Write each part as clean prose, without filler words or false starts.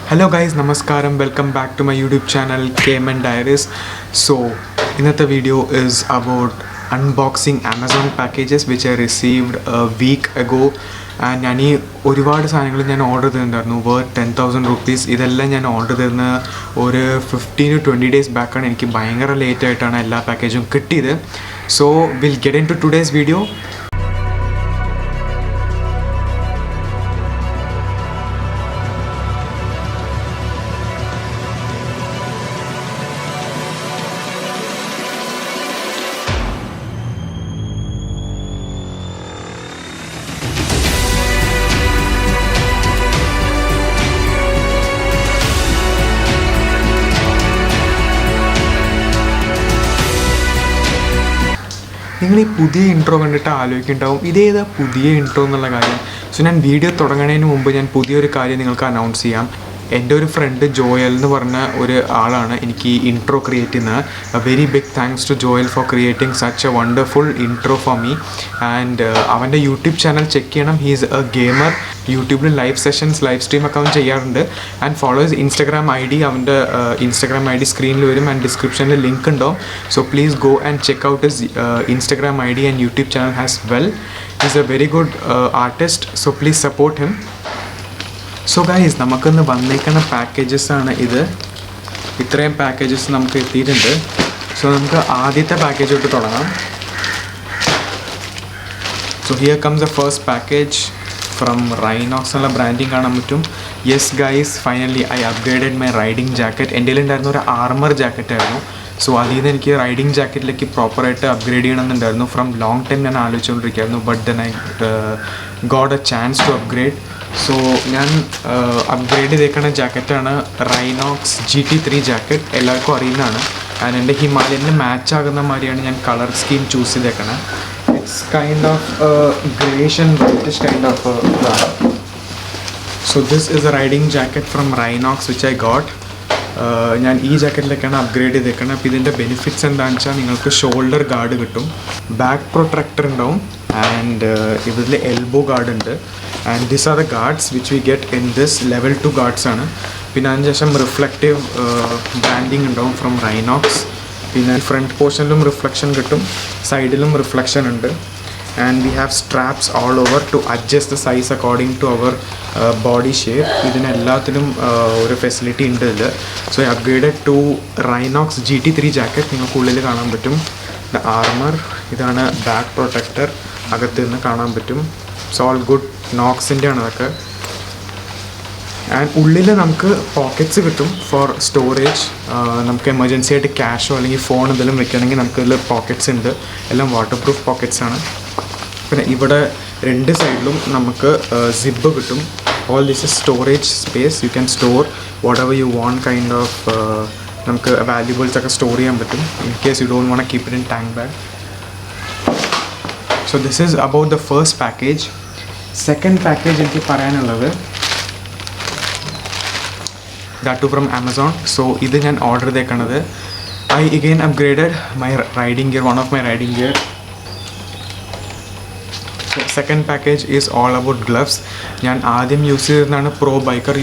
Hello guys, Namaskaram, welcome back to my YouTube channel Cayman Diaries. So, the video is about unboxing Amazon packages which I received a week ago. And I order worth 10,000 rupees. This I ordered 15 to 20 days back and I late package. So, we'll get into today's video. നിങ്ങൾ ഈ പുതിയ intro കണ്ടിട്ട് ആലോചിക്കുന്നുണ്ടാവും ഇതേതാ പുതിയ intro എന്നുള്ള കാര്യം. So ഞാൻ video തുടങ്ങുന്നതിന് മുമ്പ് ഞാൻ പുതിയൊരു കാര്യം നിങ്ങൾക്ക് അനൗൺസ് ചെയ്യാം. എൻ്റെ ഒരു ഫ്രണ്ട് ജോയൽ എന്ന് പറഞ്ഞ ഒരു ആളാണ് എനിക്ക് ഈ ഇൻട്രോ ക്രിയേറ്റ് ചെയ്യുന്നത്. A very big thanks to Joel for creating such a wonderful intro for me. And അവൻ്റെ യൂട്യൂബ് ചാനൽ ചെക്ക് ചെയ്യണം. He is a gamer. യൂട്യൂബിൽ ലൈവ് സെഷൻസ് ലൈവ് സ്ട്രീം ഒക്കെ അവൻ ചെയ്യാറുണ്ട്. And followers Instagram I D അവൻ്റെ Instagram I D സ്ക്രീനിൽ വരും and ഡിസ്ക്രിപ്ഷനിൽ ലിങ്ക് ഉണ്ടാവും. So please go and check out his Instagram I D and YouTube channel as well. Is A very good artist. So please support him. So guys, നമുക്കിന്ന് വന്നേക്കുന്ന പാക്കേജസാണ് ഇത്. ഇത്രയും packages നമുക്ക് എത്തിയിട്ടുണ്ട്. സോ നമുക്ക് ആദ്യത്തെ പാക്കേജ് തൊട്ട് തുടങ്ങാം. So here comes a first package from Rhinox എന്നുള്ള ബ്രാൻഡിങ് കാണാൻ പറ്റും. Yes guys, finally I upgraded my riding jacket. എൻ്റെ ഉണ്ടായിരുന്ന ഒരു ആർമർ ജാക്കറ്റ് ആയിരുന്നു. സോ അതിൽ നിന്ന് എനിക്ക് റൈഡിങ് ജാക്കറ്റിലേക്ക് പ്രോപ്പറായിട്ട് അപ്ഗ്രേഡ് ചെയ്യണമെന്നുണ്ടായിരുന്നു. ഫ്രം ലോങ് ടൈം ഞാൻ ആലോചിച്ചുകൊണ്ടിരിക്കുകയായിരുന്നു. But then I got a chance to upgrade. So ഞാൻ അപ്ഗ്രേഡ് ചെയ്തേക്കുന്ന ജാക്കറ്റാണ് റൈനോക്സ് GT3 ജാക്കറ്റ്. എല്ലാവർക്കും അറിയുന്നതാണ്. ആൻഡ് എൻ്റെ ഹിമാലയന് മാച്ച് ആകുന്ന മാതിരിയാണ് ഞാൻ കളർ സ്കീം ചൂസ് ചെയ്തേക്കണത്. It's kind of greyish and whitish kind of ഇതാണ്. So this is a riding jacket from Rhinox which I got. ഞാൻ ഈ ജാക്കറ്റിലേക്കാണ് അപ്ഗ്രേഡ് ചെയ്തേക്കുന്നത്. അപ്പോൾ ഇതിൻ്റെ ബെനിഫിറ്റ്സ് എന്താണെന്ന് വെച്ചാൽ നിങ്ങൾക്ക് ഷോൾഡർ ഗാർഡ് കിട്ടും, ബാക്ക് പ്രൊട്ടക്ടർ ഉണ്ടാവും, ആൻഡ് ഇതിൽ എൽബോ ഗാർഡ് ഉണ്ട്. And this are the guards which we get in this level 2 guards ആണ്. പിന്നെ അതിനുശേഷം റിഫ്ലക്റ്റീവ് ബ്രാൻഡിങ് ഉണ്ടാവും ഫ്രം റൈനോക്സ്. പിന്നെ ഫ്രണ്ട് പോർഷനിലും റിഫ്ലക്ഷൻ കിട്ടും, സൈഡിലും റിഫ്ലക്ഷൻ ഉണ്ട്. And we have straps all over to adjust the size according to our body shape. ഇതിനെല്ലാത്തിലും ഒരു ഫെസിലിറ്റി ഉണ്ട് ഇതിൽ. So I upgraded to Rhinox GT3 jacket. നിങ്ങൾക്ക് ഉള്ളിൽ കാണാൻ പറ്റും ദ ആർമർ. ഇതാണ് ബാക്ക് പ്രൊട്ടക്ടർ, അകത്ത് നിന്ന് കാണാൻ പറ്റും. ഇറ്റ്സ് ഓൾ ഗുഡ്, നോക്സിൻ്റെ ആണ് അതൊക്കെ. ആൻഡ് ഉള്ളിൽ നമുക്ക് പോക്കറ്റ്സ് കിട്ടും ഫോർ സ്റ്റോറേജ്. നമുക്ക് എമർജൻസി ആയിട്ട് ക്യാഷോ അല്ലെങ്കിൽ ഫോൺ എന്തെങ്കിലും വെക്കണമെങ്കിൽ നമുക്ക് ഇതിൽ പോക്കറ്റ്സ് ഉണ്ട്. എല്ലാം വാട്ടർ പ്രൂഫ് പോക്കറ്റ്സ് ആണ്. പിന്നെ ഇവിടെ രണ്ട് സൈഡിലും നമുക്ക് സിബ് കിട്ടും. All this is storage space. You can store what ever you want kind of. നമുക്ക് വാല്യൂബിൾസ് ഒക്കെ സ്റ്റോർ ചെയ്യാൻ പറ്റും in case you don't want keep it in tank bag. So this is about the first package. Second package എനിക്ക് പറയാനുള്ളത് that too from Amazon. So ഇത് ഞാൻ order ചെയ്തേക്കണത്. I again upgraded my riding gear, one of my riding gear. So second package is all about gloves. ഞാൻ ആദ്യം use ചെയ്തതാണ് pro biker.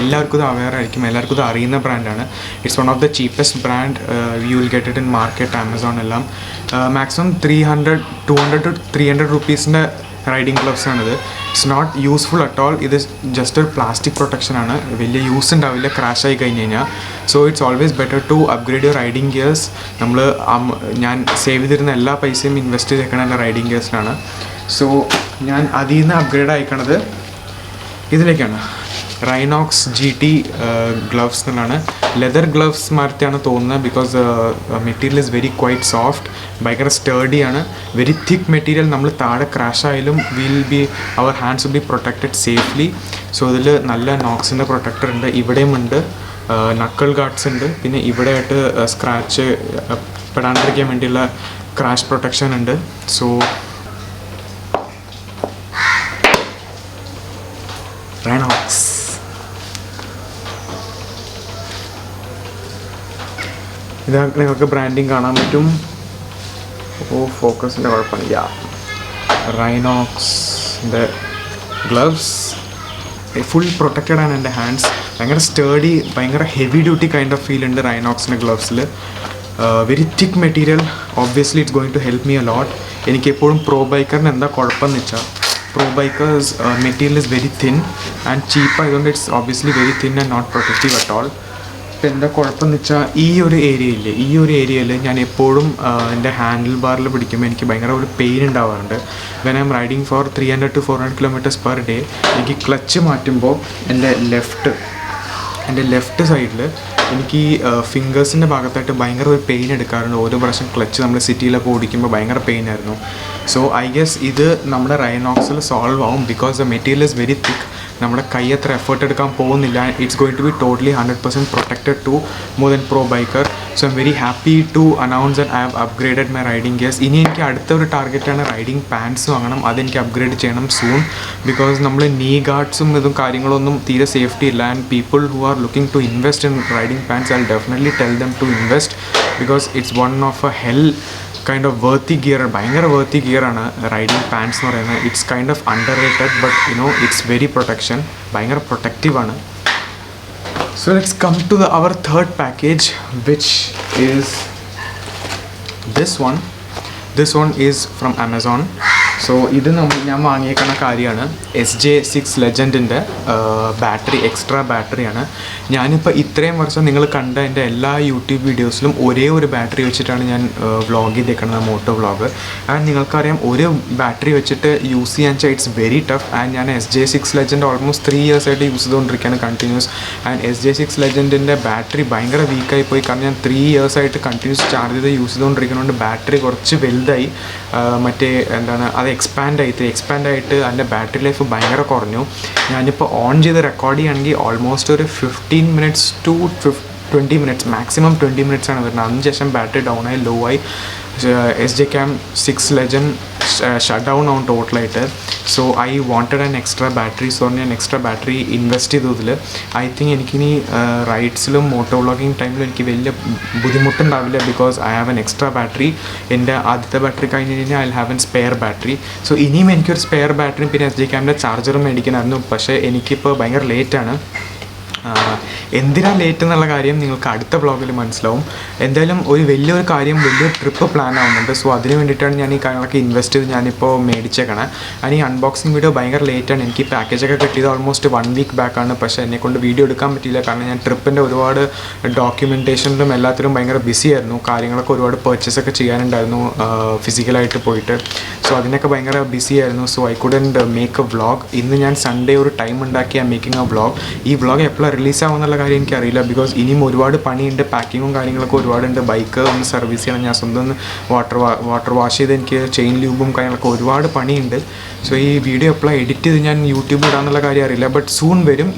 എല്ലാവർക്കും ഇത് aware ആയിരിക്കും, എല്ലാവർക്കും ഇത് അറിയുന്ന ബ്രാൻഡാണ്. It's one of the cheapest brand. You will get it in market, Amazon എല്ലാം. മാക്സിമം 200 to 300 റുപ്പീസിൻ്റെ റൈഡിങ് ഗ്ലവ്സ് ആണിത്. It's not useful at all. ഇത് ജസ്റ്റ് ഒരു പ്ലാസ്റ്റിക് പ്രൊട്ടക്ഷനാണ്, വലിയ യൂസ് ഉണ്ടാവില്ല ക്രാഷ് ആയി കഴിഞ്ഞ് കഴിഞ്ഞാൽ. So it's always better to upgrade your riding gears. ഞാൻ സേവ് ചെയ്തിരുന്ന എല്ലാ പൈസയും ഇൻവെസ്റ്റ് ചെയ്തേക്കണ എൻ്റെ റൈഡിങ് ഗിയേഴ്സിലാണ്. സോ ഞാൻ അതിൽ നിന്ന് അപ്ഗ്രേഡ് അയക്കണത് ഇതിലേക്കാണ്. റൈനോക്സ് GT ഗ്ലവ്സ് എന്നുള്ളതാണ്. ലെതർ ഗ്ലവ്സ് മാറ്റിയാണ് തോന്നുന്നത്. Because material is very quite soft, ഭയങ്കര സ്റ്റേഡിയാണ്, വെരി തിക്ക് മെറ്റീരിയൽ. നമ്മൾ താഴെ ക്രാഷ് ആയാലും അവർ hands will be protected safely. So ഇതിൽ നല്ല നോക്സിൻ്റെ പ്രൊട്ടക്ടർ ഉണ്ട്, ഇവിടെയും ഉണ്ട്, നക്കിൾ ഗാർഡ്സ് ഉണ്ട്. പിന്നെ ഇവിടെ ആയിട്ട് സ്ക്രാച്ച് പെടാണ്ടിരിക്കാൻ വേണ്ടിയുള്ള ക്രാഷ് പ്രൊട്ടക്ഷൻ ഉണ്ട്. സോ റൈനോക്സ്. ഇത് നിങ്ങൾക്ക് ബ്രാൻഡിങ് കാണാൻ പറ്റും. ഫോക്കസിൻ്റെ കുഴപ്പമില്ല. റൈനോക്സിൻ്റെ gloves. ഫുൾ പ്രൊട്ടക്റ്റഡ് ആണ് എൻ്റെ ഹാൻഡ്സ്. ഭയങ്കര സ്റ്റേഡി, ഭയങ്കര heavy duty kind of feel ഉണ്ട് റൈനോക്സിൻ്റെ ഗ്ലൗസിൽ. Very thick material. Obviously it's going to help me a lot. എനിക്കെപ്പോഴും പ്രോ ബൈക്കറിന് എന്താ കുഴപ്പമെന്ന് വെച്ചാൽ, pro bikers material is very thin and cheap ആയതുകൊണ്ട് it's obviously very thin and not protective at all. ഇപ്പം എന്താ കുഴപ്പമെന്ന് വെച്ചാൽ, ഈ ഒരു ഏരിയയിൽ ഞാൻ എപ്പോഴും എൻ്റെ ഹാൻഡിൽ ബാറിൽ പിടിക്കുമ്പോൾ എനിക്ക് ഭയങ്കര ഒരു പെയിൻ ഉണ്ടാവാറുണ്ട്. When I am riding for 300 to 400 kilometers per day. എനിക്ക് ക്ലച്ച് മാറ്റുമ്പോൾ എൻ്റെ ലെഫ്റ്റ് സൈഡിൽ എനിക്ക് ഫിംഗേഴ്സിൻ്റെ ഭാഗത്തായിട്ട് ഭയങ്കര ഒരു പെയിൻ എടുക്കാറുണ്ട്. ഓരോ പ്രാവശ്യം ക്ലച്ച് നമ്മൾ സിറ്റിയിലൊക്കെ ഓടിക്കുമ്പോൾ ഭയങ്കര പെയിൻ ആയിരുന്നു. സോ ഐ ഗെസ് ഇത് നമ്മുടെ റൈനോക്സിൽ സോൾവ് ആവും because the material is very thick. നമ്മുടെ കൈ അത്ര എഫേർട്ട് എടുക്കാൻ പോകുന്നില്ല. It's going to be totally 100% protected to more than pro biker. So I am very happy to announce that I have upgraded my riding gears. ഇനി എനിക്ക് അടുത്ത ഒരു ടാർഗറ്റാണ് riding pants വാങ്ങണം. അതെനിക്ക് അപ്ഗ്രേഡ് ചെയ്യണം സൂൺ. ബിക്കോസ് നമ്മൾ നീ ഗാർഡ്സും ഇതും കാര്യങ്ങളൊന്നും തീരെ സേഫ്റ്റി ഇല്ല. And people who are looking to invest in riding pants I will definitely tell them to invest because it's one of a hell kind of worthy gear. ഭയങ്കര worthy ഗിയറാണ് riding pants എന്ന് പറയുന്നത്. It's kind of underrated but it's very protection. ഭയങ്കര പ്രൊട്ടക്റ്റീവാണ്. So let's come to our third package which is this one is from Amazon. So ഇത് ഞാൻ വാങ്ങിയേക്കുന്ന കാര്യമാണ് SJ6 ലെജൻഡിൻ്റെ battery, extra ബാറ്ററിയാണ്. ഞാനിപ്പോൾ ഇത്രയും വർഷം നിങ്ങൾ കണ്ട എൻ്റെ എല്ലാ യൂട്യൂബ് വീഡിയോസിലും ഒരേ ഒരു ബാറ്ററി വെച്ചിട്ടാണ് ഞാൻ വ്ളോഗ് ചെയ്തേക്കുന്നത്, മോട്ടോ വ്ളോഗ്. ആൻഡ് നിങ്ങൾക്കറിയാം ഒരു ബാറ്ററി വെച്ചിട്ട് യൂസ് ചെയ്യാൻ വെച്ചാൽ ഇറ്റ്സ് വെരി ടഫ്. ആൻഡ് ഞാൻ SJ6 ലെജൻഡ് ഓൾമോസ്റ്റ് 3 years ആയിട്ട് യൂസ് ചെയ്തുകൊണ്ടിരിക്കുകയാണ് കണ്ടിന്യൂസ്. ആൻഡ് SJ6 ലെജൻഡിൻ്റെ ബാറ്ററി ഭയങ്കര വീക്കായി പോയി. കാരണം ഞാൻ 3 years ആയിട്ട് കണ്ടിന്യൂസ് ചാർജ് ചെയ്ത് യൂസ് ചെയ്തുകൊണ്ടിരിക്കുന്നതുകൊണ്ട് ബാറ്ററി കുറച്ച് വലുതായി. മറ്റേ എന്താണ് അത് എക്സ്പാൻഡ് ആയിട്ട് അതിൻ്റെ ബാറ്ററി ലൈഫ് ഭയങ്കര കുറഞ്ഞു. ഞാനിപ്പോൾ ഓൺ ചെയ്ത് റെക്കോർഡ് ചെയ്യുകയാണെങ്കിൽ ഓൾമോസ്റ്റ് ഒരു 15 minutes to 20 minutes, maximum 20 minutes ആണ് വരുന്നത്. അതിനുശേഷം ബാറ്ററി ഡൗൺ ആയി, ലോ ആയി. SJ6 ലെജൻഡ് ഷട്ട് ഡൗൺ ആവും ടോട്ടലായിട്ട്. So I wanted an extra battery. So ഞാൻ എക്സ്ട്രാ ബാറ്ററി ഇൻവെസ്റ്റ് ചെയ്തതിൽ ഐ തിങ്ക് എനിക്കിനി റൈഡ്സിലും മോട്ടോ വ്ളോഗിങ് ടൈമിലും എനിക്ക് വലിയ ബുദ്ധിമുട്ടുണ്ടാവില്ല because I have an extra battery. എൻ്റെ ആദ്യത്തെ ബാറ്ററി കഴിഞ്ഞ് കഴിഞ്ഞാൽ I have an spare battery. So ഇനിയും എനിക്കൊരു സ്പെയർ ബാറ്ററിയും പിന്നെ SJ ക്യാമിൻ്റെ ചാർജറും മേടിക്കണമായിരുന്നു. പക്ഷേ എനിക്കിപ്പോൾ ഭയങ്കര ലേറ്റാണ്. എന്തിനാണ് ലേറ്റ് എന്നുള്ള കാര്യം നിങ്ങൾക്ക് അടുത്ത വ്ളോഗിൽ മനസ്സിലാവും. എന്തായാലും വലിയൊരു ട്രിപ്പ് പ്ലാൻ ആവുന്നുണ്ട്. സോ അതിന് വേണ്ടിയിട്ടാണ് ഞാൻ ഈ കാര്യങ്ങളൊക്കെ ഇൻവെസ്റ്റ് ചെയ്ത് ഞാനിപ്പോൾ മേടിച്ചേക്കണം. അതിന് ഈ അൺബോക്സിങ് വീഡിയോ ഭയങ്കര ലേറ്റാണ്. എനിക്ക് ഈ പാക്കേജൊക്കെ കിട്ടിയത് ഓൾമോസ്റ്റ് 1 week ബാക്കാണ്. പക്ഷേ എന്നെക്കൊണ്ട് വീഡിയോ എടുക്കാൻ പറ്റിയില്ല. കാരണം ഞാൻ ട്രിപ്പിൻ്റെ ഒരുപാട് ഡോക്യുമെൻറ്റേഷനിലും എല്ലാത്തിലും ഭയങ്കര ബിസി ആയിരുന്നു. കാര്യങ്ങളൊക്കെ ഒരുപാട് പർച്ചേസൊക്കെ ചെയ്യാനുണ്ടായിരുന്നു ഫിസിക്കലായിട്ട് പോയിട്ട്. സോ അതിനൊക്കെ ഭയങ്കര ബിസി ആയിരുന്നു. So I couldn't make A vlog. ഇന്ന് ഞാൻ സൺഡേ ഒരു ടൈം ഉണ്ടാക്കി മേക്കിംഗ് എ വ്ളോഗ്. ഈ വ്ളോഗ് എപ്പോഴാണ് റിലീസാവുന്നുള്ള കാര്യം എനിക്കറിയില്ല ബിക്കോസ് ഇനിയും ഒരുപാട് പണിയുണ്ട്. പാക്കിങ്ങും കാര്യങ്ങളൊക്കെ ഒരുപാടുണ്ട്. ബൈക്ക് ഒന്ന് സർവീസ് ചെയ്യണം. ഞാൻ സ്വന്തം ഒന്ന് വാട്ടർ വാഷ് ചെയ്ത് എനിക്ക് ചെയിൻ ലൂബും കാര്യങ്ങളൊക്കെ ഒരുപാട് പണിയുണ്ട്. സോ ഈ വീഡിയോ എപ്പോഴാണ് എഡിറ്റ് ചെയ്ത് ഞാൻ യൂട്യൂബിൽ ഇടാന്നുള്ള കാര്യം അറിയില്ല. ബട്ട് സൂൺ വരും.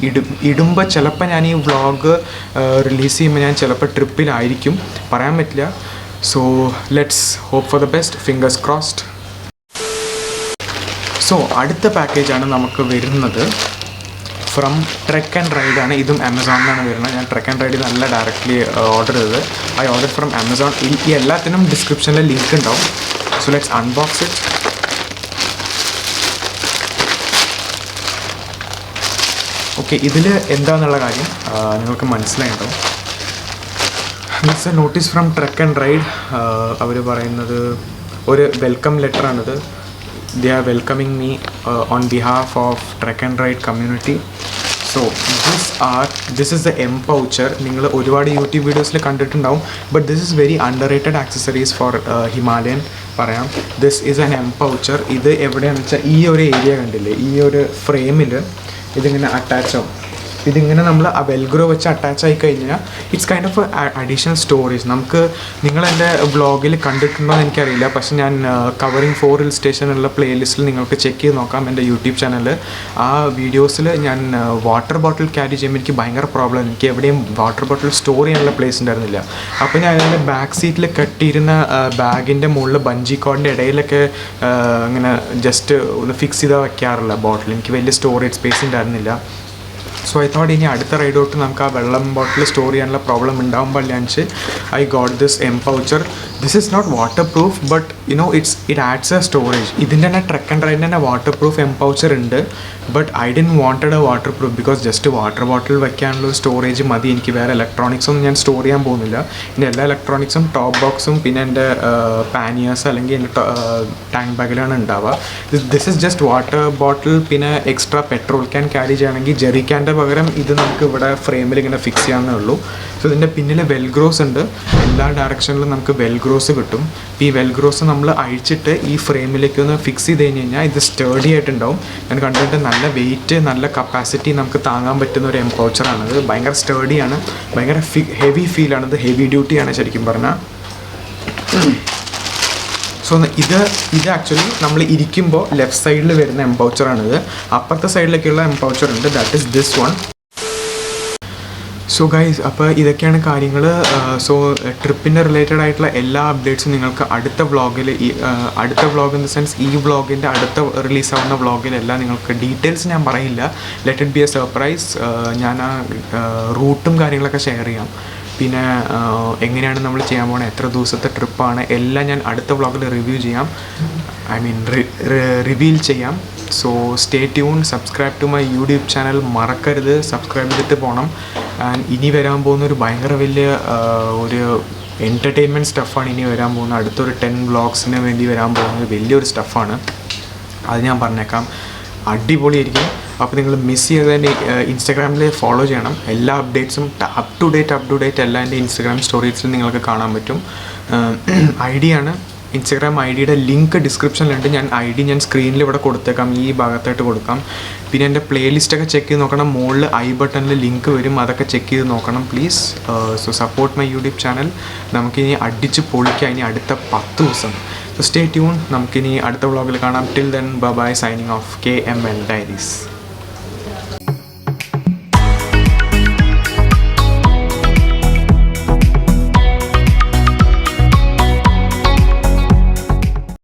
ഇടുമ്പോൾ ചിലപ്പോൾ ഞാൻ ഈ വ്ളോഗ് റിലീസ് ചെയ്യുമ്പോൾ ഞാൻ ചിലപ്പോൾ ട്രിപ്പിലായിരിക്കും, പറയാൻ പറ്റില്ല. So let's hope for the best, fingers crossed. So അടുത്ത പാക്കേജാണ് നമുക്ക് വരുന്നത് ഫ്രം ട്രെക്ക് ആൻഡ് റൈഡ് ആണ്. ഇതും ആമസോണിലാണ് വരുന്നത്. ഞാൻ ട്രെക്ക് ആൻഡ് റൈഡിൽ നല്ല ഡയറക്റ്റ്ലി ഓർഡർ ചെയ്തത്. I order from Amazon. ഈ എല്ലാത്തിനും ഡിസ്ക്രിപ്ഷനിൽ ലിങ്ക് ഉണ്ടാവും. So let's unbox it. Okay, ഇതിൽ എന്താണെന്നുള്ള കാര്യം നിങ്ങൾക്ക് മനസ്സിലായിട്ടുണ്ടാവും. It's a notice from Trek and Ride. അവർ പറയുന്നത് ഒരു വെൽക്കം ലെറ്ററാണിത്. They are welcoming me on behalf of Trek and Ride community. So this is the M poucher. നിങ്ങൾ ഒരുപാട് യൂട്യൂബ് വീഡിയോസിൽ കണ്ടിട്ടുണ്ടാവും. But this is very underrated accessories for Himalayan പറയാം. This is an M poucher. ഇത് എവിടെയാണെന്ന് വെച്ചാൽ ഈ ഒരു ഏരിയ കണ്ടില്ലേ, ഈ ഒരു ഫ്രെയിമിൽ ഇതിങ്ങനെ അറ്റാച്ച് ആവും. ഇതിങ്ങനെ നമ്മൾ ആ വെൽഗ്രോ വെച്ച് അറ്റാച്ച് ആയി കഴിഞ്ഞാൽ it's kind of additional storage. നമുക്ക് നിങ്ങളെൻ്റെ വ്ളോഗിൽ കണ്ടിട്ടുണ്ടോ എന്ന് എനിക്കറിയില്ല. പക്ഷേ ഞാൻ കവറിങ് 4 hill സ്റ്റേഷനുള്ള പ്ലേലിസ്റ്റിൽ നിങ്ങൾക്ക് ചെക്ക് ചെയ്ത് നോക്കാം എൻ്റെ യൂട്യൂബ് ചാനൽ. ആ വീഡിയോസിൽ ഞാൻ വാട്ടർ ബോട്ടിൽ ക്യാരി ചെയ്യുമ്പോൾ എനിക്ക് ഭയങ്കര പ്രോബ്ലം. എനിക്ക് എവിടെയും വാട്ടർ ബോട്ടിൽ സ്റ്റോർ ചെയ്യാനുള്ള പ്ലേസ് ഉണ്ടായിരുന്നില്ല. അപ്പോൾ ഞാൻ അതിൻ്റെ ബാക്ക് സീറ്റിൽ കെട്ടിയിരുന്ന ബാഗിൻ്റെ മുകളിൽ ബഞ്ചി കോഡിൻ്റെ ഇടയിലൊക്കെ ഇങ്ങനെ ജസ്റ്റ് ഒന്ന് ഫിക്സ് ചെയ്താൽ വയ്ക്കാറില്ല ബോട്ടിൽ. എനിക്ക് വലിയ സ്റ്റോറേജ് സ്പേസ് ഉണ്ടായിരുന്നില്ല. സോ ഐ തോട്ട് ഇനി അടുത്ത റൈഡ് തൊട്ട് നമുക്ക് ആ വെള്ളം ബോട്ടിൽ സ്റ്റോർ ചെയ്യാനുള്ള പ്രോബ്ലം ഉണ്ടാവും പാടില്ലാന്ന് I got this M poucher. This is not waterproof but it adds a storage. ഇതിൻ്റെ തന്നെ ട്രക്ക് ആൻഡ് റൈഡിൻ്റെ തന്നെ വാട്ടർ പ്രൂഫ് എം പൗച്ചർ ഉണ്ട്. But I didn't wanted a waterproof because just water bottle വയ്ക്കാനുള്ള storage മതി. എനിക്ക് വേറെ ഇലക്ട്രോണിക്സൊന്നും ഞാൻ സ്റ്റോർ ചെയ്യാൻ പോകുന്നില്ല. എൻ്റെ എല്ലാ ഇലക്ട്രോണിക്സും ടോപ്പ് ബോക്സും പിന്നെ എൻ്റെ പാനിയേഴ്സ് അല്ലെങ്കിൽ എൻ്റെ ടാങ്ക് ബാഗിലാണ് ഉണ്ടാവുക. ദിസ് ഇസ് ജസ്റ്റ് വാട്ടർ ബോട്ടിൽ പിന്നെ എക്സ്ട്രാ പെട്രോൾ ക്യാൻ ക്യാരി ചെയ്യണമെങ്കിൽ ജെറി ക്യാൻ്റെ പകരം ഇത് നമുക്ക് ഇവിടെ ഫ്രെയിമിൽ ഇങ്ങനെ ഫിക്സ് ചെയ്യാവുന്നേ ഉള്ളൂ. സോ ഇതിൻ്റെ പിന്നിൽ വെൽഗ്രോസ് ഉണ്ട്. എല്ലാ ഡയറക്ഷനിലും നമുക്ക് വെൽഗ്രോസ് കിട്ടും. ഈ വെൽഗ്രോസ് നമ്മൾ അഴിച്ചിട്ട് ഈ ഫ്രെയിമിലേക്ക് ഒന്ന് ഫിക്സ് ചെയ്ത് കഴിഞ്ഞാൽ ഇത് സ്റ്റേഡി ആയിട്ടുണ്ടാവും. ഞാൻ കണ്ടിട്ട് നല്ല വെയിറ്റ് നല്ല കപ്പാസിറ്റി നമുക്ക് താങ്ങാൻ പറ്റുന്ന ഒരു എംപൗച്ചറാണിത്. ഭയങ്കര സ്റ്റേഡിയാണ്, ഭയങ്കര ഹെവി ഫീലാണിത്, ഹെവി ഡ്യൂട്ടിയാണ് ശരിക്കും പറഞ്ഞാൽ. സോ ഇത് ആക്ച്വലി നമ്മൾ ഇരിക്കുമ്പോൾ ലെഫ്റ്റ് സൈഡിൽ വരുന്ന എംപൗച്ചറാണിത്. അപ്പുറത്തെ സൈഡിലേക്കുള്ള എംപൗച്ചർ ഉണ്ട്, that is this one. So guys, അപ്പോൾ ഇതൊക്കെയാണ് കാര്യങ്ങൾ. സോ ട്രിപ്പിൻ്റെ റിലേറ്റഡ് ആയിട്ടുള്ള എല്ലാ അപ്ഡേറ്റ്സും നിങ്ങൾക്ക് അടുത്ത വ്ളോഗിൽ അടുത്ത വ്ളോഗ് ഇൻ ദ സെൻസ് ഈ വ്ളോഗിൻ്റെ അടുത്ത റിലീസാവുന്ന വ്ളോഗിലെല്ലാം നിങ്ങൾക്ക് ഡീറ്റെയിൽസ് ഞാൻ പറയില്ല. Let it be A surprise. ഞാൻ ആ റൂട്ടും കാര്യങ്ങളൊക്കെ ഷെയർ ചെയ്യാം. പിന്നെ എങ്ങനെയാണ് നമ്മൾ ചെയ്യാൻ പോകുന്നത്, എത്ര ദിവസത്തെ ട്രിപ്പാണ്, എല്ലാം ഞാൻ അടുത്ത വ്ളോഗിൽ റിവ്യൂ ചെയ്യാം. റിവീൽ ചെയ്യാം. So stay tune, subscribe to my YouTube channel മറക്കരുത്, സബ്സ്ക്രൈബ് ചെയ്തിട്ട് പോകണം. ആൻഡ് ഇനി വരാൻ പോകുന്ന ഒരു ഭയങ്കര വലിയ ഒരു എൻ്റർടൈൻമെൻറ്റ് സ്റ്റഫാണ് ഇനി വരാൻ പോകുന്നത്. അടുത്തൊരു 10 വ്ളോഗ്സിന് വേണ്ടി വരാൻ പോകുന്നത് വലിയൊരു സ്റ്റഫാണ്. അത് ഞാൻ പറഞ്ഞേക്കാം, അടിപൊളിയായിരിക്കും. അപ്പോൾ നിങ്ങൾ മിസ് ചെയ്തതിൻ്റെ ഇൻസ്റ്റാഗ്രാമിൽ ഫോളോ ചെയ്യണം. എല്ലാ അപ്ഡേറ്റ്സും അപ് ടു ഡേറ്റ് എല്ലാം എൻ്റെ ഇൻസ്റ്റാഗ്രാം സ്റ്റോറീസിൽ നിങ്ങൾക്ക് കാണാൻ പറ്റും. ID ആണ്, ഇൻസ്റ്റാഗ്രാം ID-യുടെ ലിങ്ക് ഡിസ്ക്രിപ്ഷനിലുണ്ട്. ഞാൻ ID ഞാൻ സ്ക്രീനിൽ ഇവിടെ കൊടുത്തേക്കാം, ഈ ഭാഗത്തായിട്ട് കൊടുക്കാം. പിന്നെ എൻ്റെ പ്ലേലിസ്റ്റൊക്കെ ചെക്ക് ചെയ്ത് നോക്കണം. മുകളിൽ ഐ ബട്ടണിൽ ലിങ്ക് വരും, അതൊക്കെ ചെക്ക് ചെയ്ത് നോക്കണം please. So support my YouTube channel. നമുക്കിനി അടിച്ച് പൊളിക്കാം ഇനി അടുത്ത 10 ദിവസം. സോ സ്റ്റേ ട്യൂൺ, നമുക്കിനി അടുത്ത വ്ളോഗിൽ കാണാം. Till then bye, signing off KML Diaries.